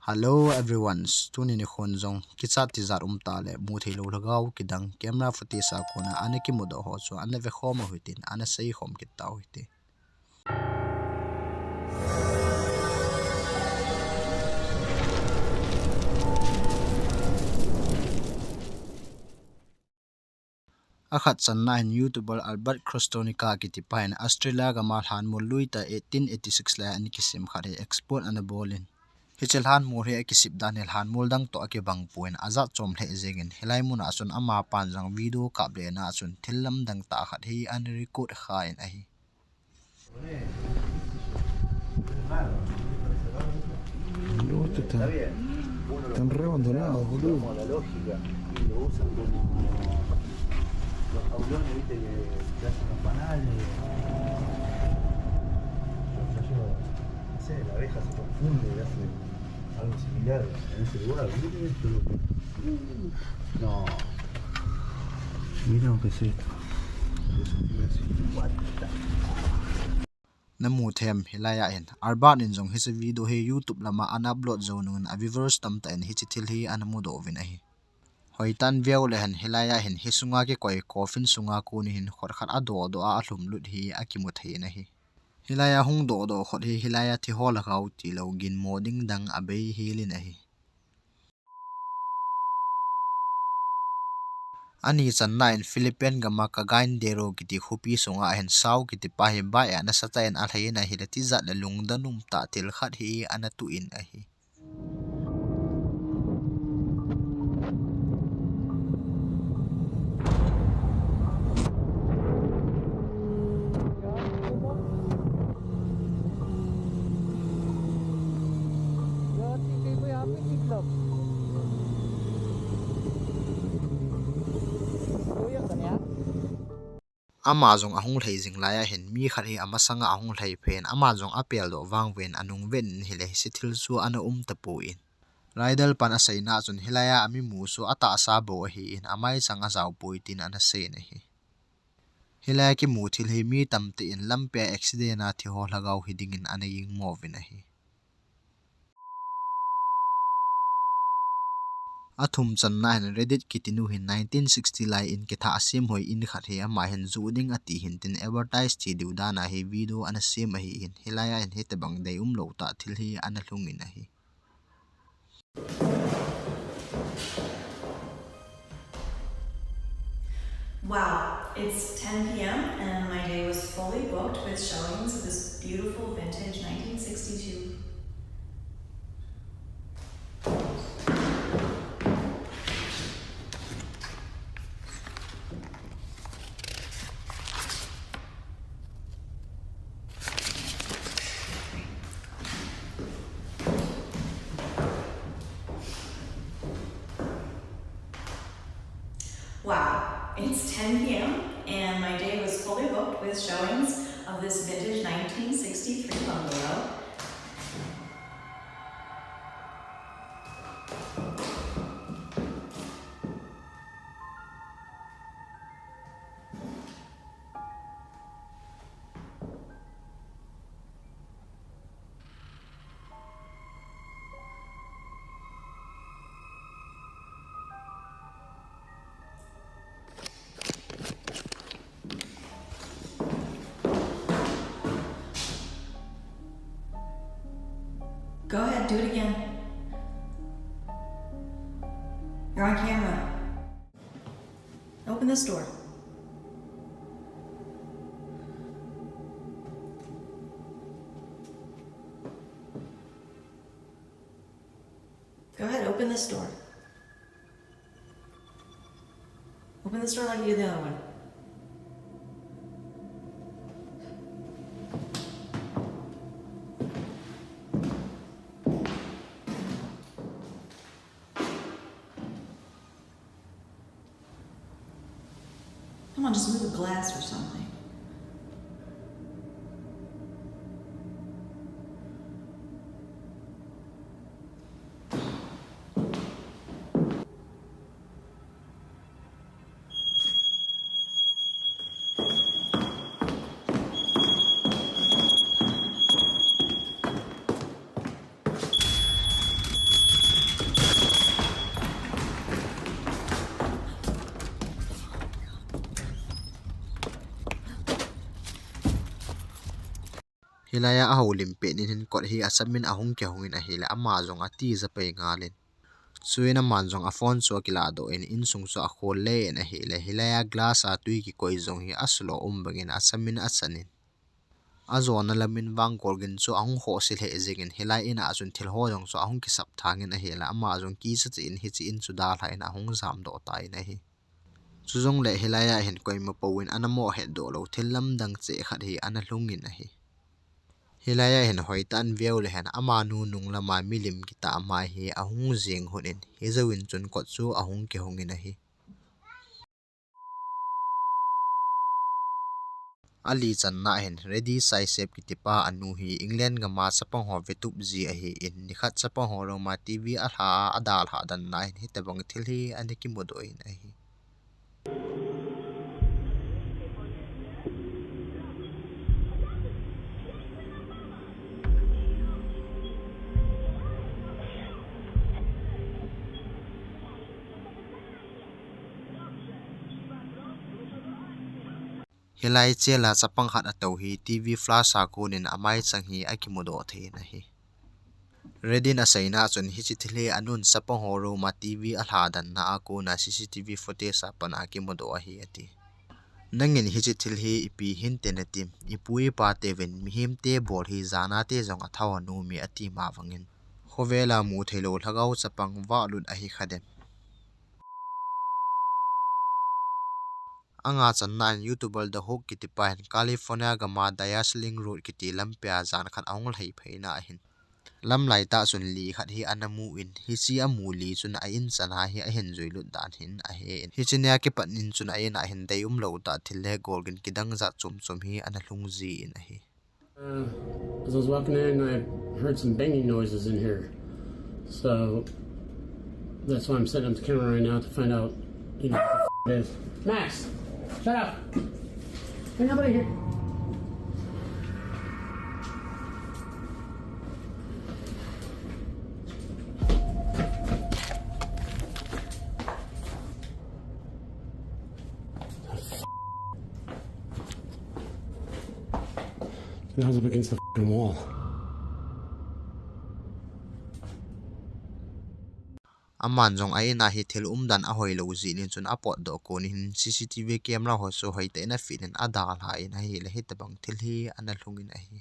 Hello everyone, tunin ni khonjong Tijat tale muthi lo lhagao kidang camera futi sa kona ane ki modo ho so ane ve khoma huitin ane sei khom kit tau hiti akhat channa hin youtuber Albert Crostonica ki tipain Australia ga mal han mo luita 1886 la ani kisim khare export ana bolin hichel han mo he ki sip danel han mol dang to ake bang puin aza chom le jegin helai mun asun ama pan jang video ka ble na asun thilam dang ta khat hi an record khain a hi No, esto están re abandonados, boludo. Como la lógica y lo usan como los jaulones, viste, que hacen los panales. Yo, no sé, la abeja se confunde y hace algo similar en ese lugar. Miren esto, loco. No. Miren lo que es esto. Eso tiene así. What the namu them hilaya en arban in jong his video he YouTube lama an upload zonun a viewers tam ta en hichithil hi anamu do vin a hi hoitan view le han hilaya hin hisunga ke koi coffin sunga ku ni hin khor khat ado do a hlum lut hi akimu thei na hi hilaya hung do do khot hi hilaya thi hol khau ti lo gin moding dang abei hi lin a hi ani channa in Philippine gama ka gain dero kiti khupi songa hen sau kiti pa hi ba ya na sata en a thaina hi lati zat la lungdanum ta til khat hi ana tu in a hi Amazon ahung thei jing laya hen mi khari ama sanga ahung thei phen Amazon apel do wangwen anung ven hile sithil chu ana tapu in raidal pan a seina chun hilaya ami mu su ata sa bo hi in amai changa zaw puitin ana se ne hi hilaya ki mu thil hi mi tamte in lampe accident a thi ho lhagau hiding in ana ying movin a hi athum channa hen Reddit kitinu hin 1960 lai in ketha asim hoi in khat he ama hen zuding ati hin tin advertise chi du dana hi video ana sim hi in hilaya hin hete bang dei lo ta thil hi ana hlungin a hi Wow, it's 10 p.m. and my day was fully booked with showings of this beautiful vintage 1962. Wow, it's 10 p.m. and my day was fully booked with showings of this vintage 1963 bungalow. Go ahead, do it again. You're on camera. Open this door. Go ahead, open this door. Open this door like you did the other one. Come on, just move the glass or something. hilaya a ho limpe nin hin kot hi asamin ahung ke hongin a hila ama zong a ti za pe ngalin chuina manjong a phone chu akila do in sung chu a khol le en a hilaya glass a tui ki koi zong hi aslo bangin asamin achanin azona lamin wang golgin chu ahung ho sil he zingin hilai ina achun thil ho jong chu ahung ki sap thangin a hela ama jong ki cha chin hi chi in chu da la in ahung zam do ta in a hi chuzong le hilaya hin koima powin anamo he do lo thilam dang che khat hi ana hlungin a hi hilaya hin hoitan view le han ama nu nung lama milim kita ama hi ahung jing hunin hi zawin chun ko chu ahung ke hongin a hi ali channa hen ready sai sep kitipa anu hi england ga ma chapang ho vetup ji a hi in nikhat chapang ho ro ma tv a hla adal ha dan na hi tabang thil hi aniki modoin a hi hilai chela chapang khat ato hi tv flash a kunin amai chang hi akimodo the na hi redin asaina chun hi chi thile anun chapang ho ro ma tv a hla dan na a ko na cctv footage apan akimodo a hi ati nangin hi chi thil hi ipi hin te na tim ipui pa te ven mihim te bor hi zana te jong a thaw nu mi ati ma wangin khovela mu thelo lhagao chapang wa lut a hi khadem anga channa youtuber da hok kitipa hin california gama diasling road kiti lampia zan khat aung lhei pheina a hin lam lai ta chun li khat hi anamu in hi chi amu li chun a in chana hi a hin zoi lut dan hin a he hi chinya ke panin chun a in a hin deum lo ta thile golgin kidang za chum chum hi ana hlung ji in a hi As I was walking in, I heard some banging noises in here. So that's why I'm setting up the camera right now to find out, what it is. Max, shut up. Ain't nobody here. Now it's up against the fucking wall. aman jong ai na hi thil dan a hoi lo ji nin chun apot do ko nin cctv camera ho so hoi te na fin a dal ha in a hi le hi tabang thil hi ana hlungin a hi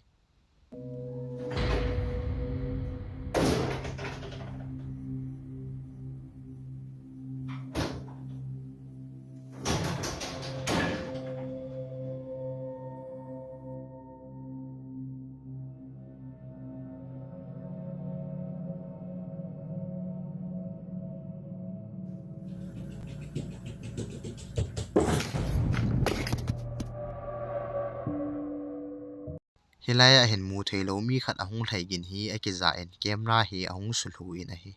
hilaya hin mu thelo mi khat ahung thaigin hi akiza en camera hi ahung sulhu in a hi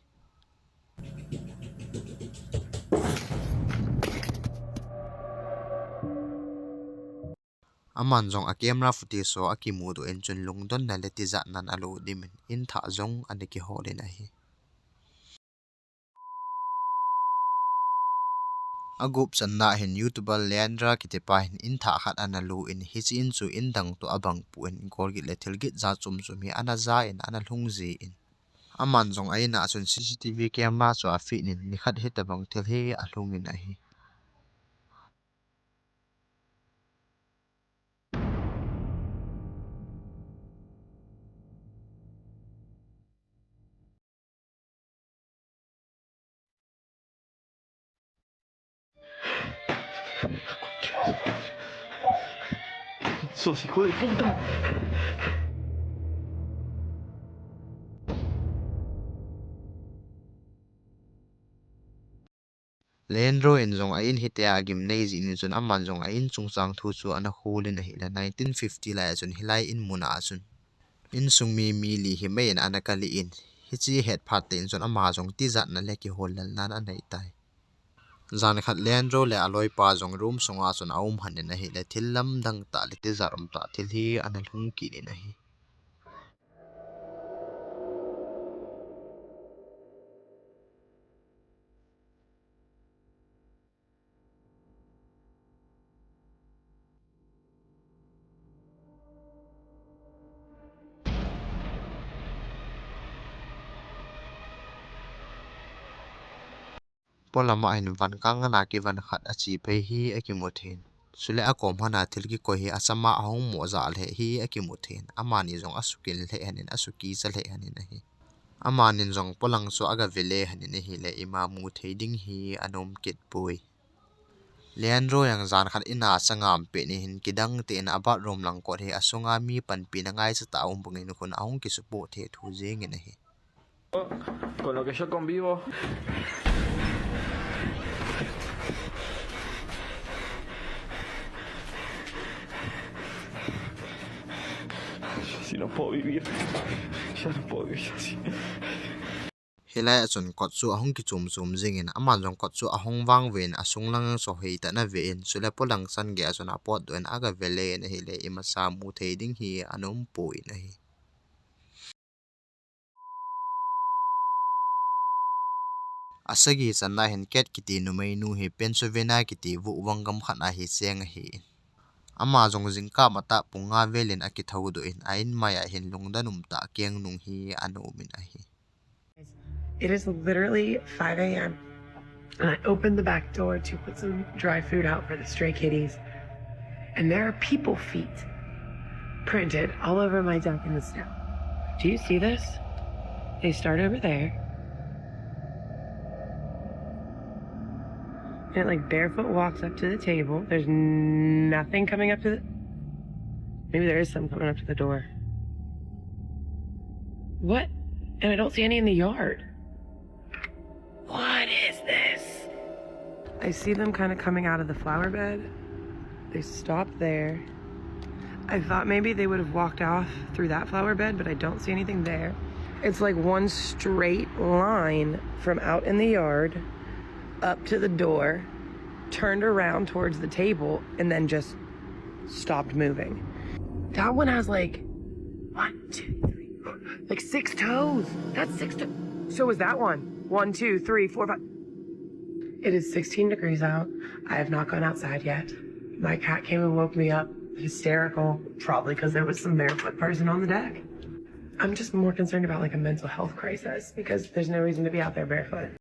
aman jong a camera footage so akimu do en chun lungdon na leti za nan alo dimin in tha jong aniki holin a hi agup channa hin youtuber leandra kitipa hin in tha khat analu in hi chin chu in dang to abang pu in gorgit le thilgit za chum chum hi ana za in ana hlungji in aman jong aina chun cctv camera chu a fi nin ni khat hi tabang thil hi a hlungin a hi sos hijo de puta. Leandro in zong a in hitia gim nei ji ni chun aman zong a in chungchang thu chu ana khulin a hi la 1950 la chun hilai in muna chun in sungmi mi li hi mai in ana kali in hi chi het phat te in chun ama zong ti zat na le ki hol lal nan a nei tai zan khat Leandro le aloi pa zong room songa chun aum hanin a hi le thil lam dang ta le ti zarom ta thil hi ana hlung ki in a hi polama hin van kang na ki van khat achi pe hi akimuthin sule akom hana thilki ko hi asama ahong mo za le hi akimuthin amani jong asukil le hanin asuki chale hanin hi amanin jong polang so aga vele hanin hi le ima mu theiding hi anom kit pui Leandro yang zan khat ina changam pe ni hin kidang te na abat rom lang ko he asunga mi pan pi na ngai cha ta bungin khun ahong ki supo the thu jeng in hi Con lo que yo convivo. Yo sí no puedo vivir. Ya no puedo vivir así. helai achon kot chu ahong ki chum jing in aman jong kot chu ahong wang ven asung lang so hei ta na ve in sule polang san ge achon apot doin aga vele na hi le ima sa mu theiding hi anom pui na hi asagi channa hen ket kiti numei nu hi Pennsylvania kiti vu wangam khana hi cheng hi ama jong jingka mata punga velin aki thodu in ain maya hin lungdanum ta keng nung hi anu min a hi It is literally 5 a.m. and I opened the back door to put some dry food out for the stray kitties. And there are people feet printed all over my deck in the snow. Do you see this? They start over there. And it like barefoot walks up to the table. There's nothing coming up to the... Maybe there is some coming up to the door. What? And I don't see any in the yard. What is this? I see them kind of coming out of the flower bed. They stop there. I thought maybe they would have walked off through that flower bed, but I don't see anything there. It's like one straight line from out in the yard up to the door, turned around towards the table, and then just stopped moving. That one has like 1, 2, 3, 4, like 6 toes. That's 6 toes. So is that one. 1, 2, 3, 4, 5. It is 16 degrees out. I have not gone outside yet. My cat came and woke me up, hysterical, probably because there was some barefoot person on the deck. I'm just more concerned about like a mental health crisis because there's no reason to be out there barefoot.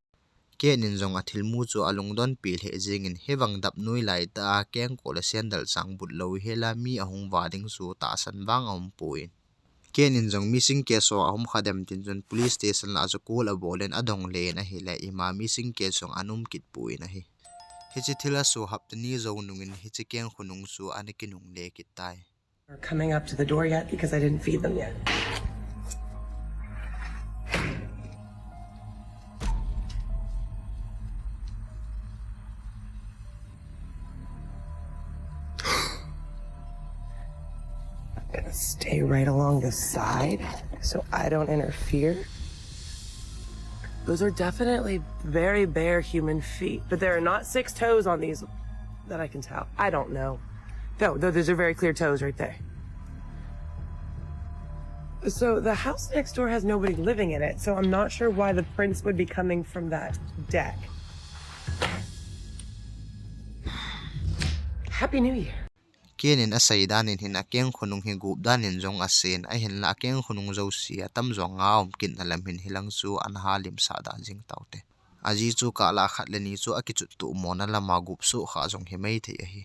kenin jong athil mu chu alungdon pil he jingin hewang dap nui lai ta keng ko la sendal sang but lo hela mi ahong wading su ta san wang om puin kenin jong missing case so ahom khadam tin jon police station la chu kul abolen adong le na hi la ima missing case song anum kit puin a hi hichi thila su haptani zo nungin hichi keng khunung su anikinung le kitai Are coming up to the door yet because I didn't feed them yet. Gonna stay right along the side so I don't interfere. Those are definitely very bare human feet, but there are not 6 toes on these that I can tell. I don't know. No, those are very clear toes right there. So the house next door has nobody living in it, so I'm not sure why the prints would be coming from that deck. Happy New Year. kenin asai danin hin akeng khunung hi gup danin jong asen a hin la akeng khunung zo sia tam zong nga om kin alam hin hilang chu an halim sa da jing taute aji chu ka la khat le ni chu akichu tu mona lama gup su kha jong hi mai thei a hi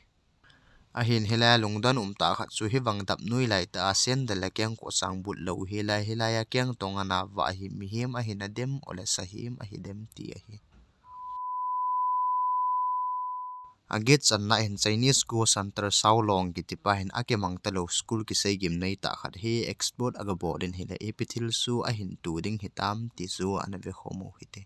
a hin hela lungdan ta khat chu hi wang dap nui lai ta sen da la keng ko sang but lo hela ya keng tonga na wa hi mi him a hin adem ole sahim a hi dem ti a hi agit channa in Chinese go center saulong ki tipa hin akemang talo school ki sei gim nei ta khat hi export aga bodin hile epithil su a hin tu ding hitam ti su anave khomo hite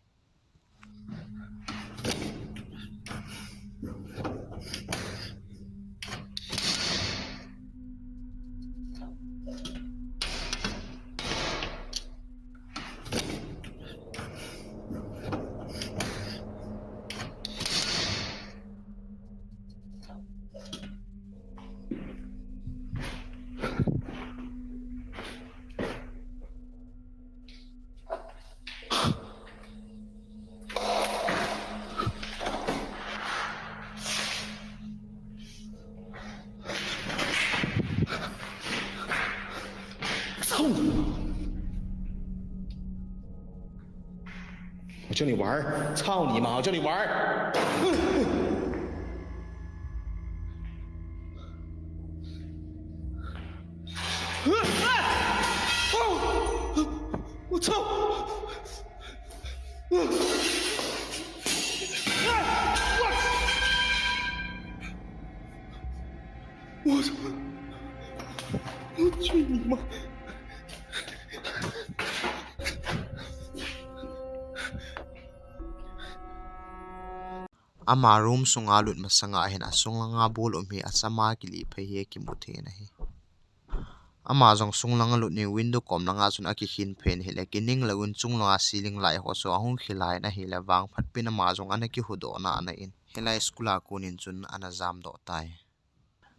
我叫你玩儿，操你妈！我叫你玩儿。我操！我操！我去你妈！ama room sunga lut masanga hin asunglanga bol umhi achama kili phei ki muthe na hi ama jong sunglanga lut ni window komlanga chun aki hin phen hele kining lagun chunglanga ceiling lai ho so ahung khilai na hi la wang phat pin ama jong ana ki hudo na ana in helai skula kunin chun ana jam do tai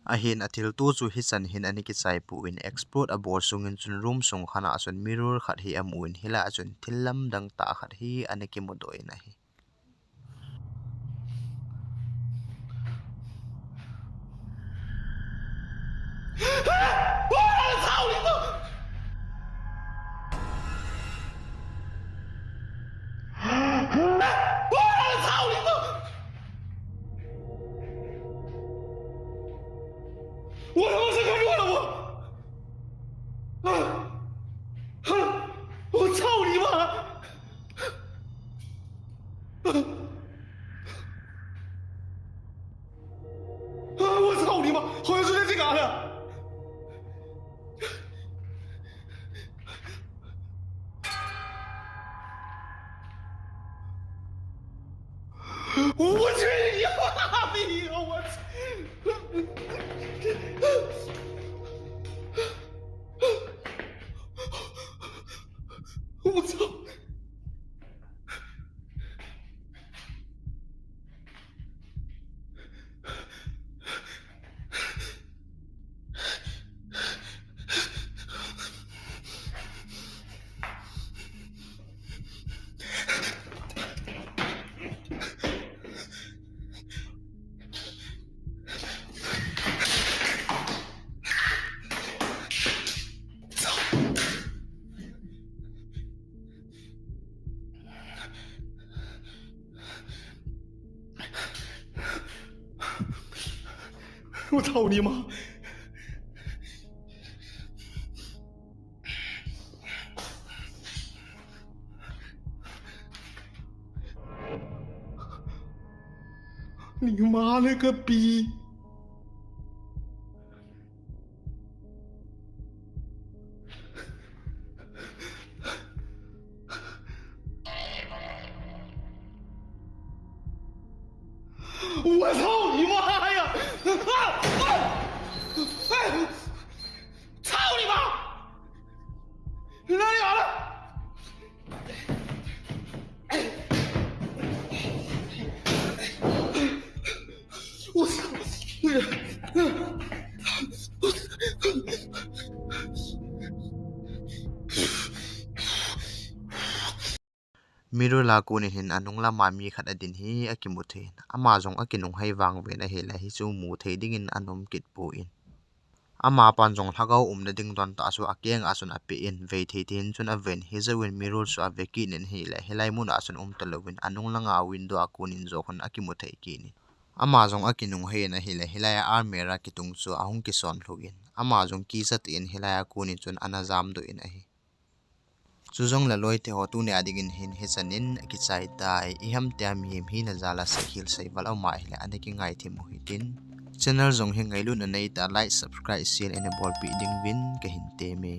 a hin athil tu chu hi chan hin ani ki chai pu in explode a bor sungin chun room sung khana achun mirror khat hi amuin hila achun thilam dang ta khat hi ani ki modoi na hi我他妈是看错了我操你妈！我操你妈！好像是在这嘎达。我去你妈逼！我操！我操！我操你妈！你妈了个逼！我操你妈呀！操你妈！你哪里来了？我操！mirror la kunin hin anung la mami khat adin hi akimuthe ama jong akinung hai wang ve na hela hi chu mu thei dingin anom kit pu in ama pan jong lhagao umna ding don ta su akeng asun ape in ve thei tin chun aven hi zawin mirror su aveki nen hi la helai mun asun talowin anung langa window akunin zo khon akimuthe ki ni ama jong akinung he na hi la helai armera kitung chu ahung ki son hlugin ama jong ki zat in helai akunin chun anazam do in a hi chuzong la loi te ho tu ne adigin hin he chanin ki chai tai I ham tiam hi na zala sakhil sai bal au mai le aneki ngai thi mu hitin channel jong he ngai lu na nei ta like subscribe share and bol pi ding win ka hin te me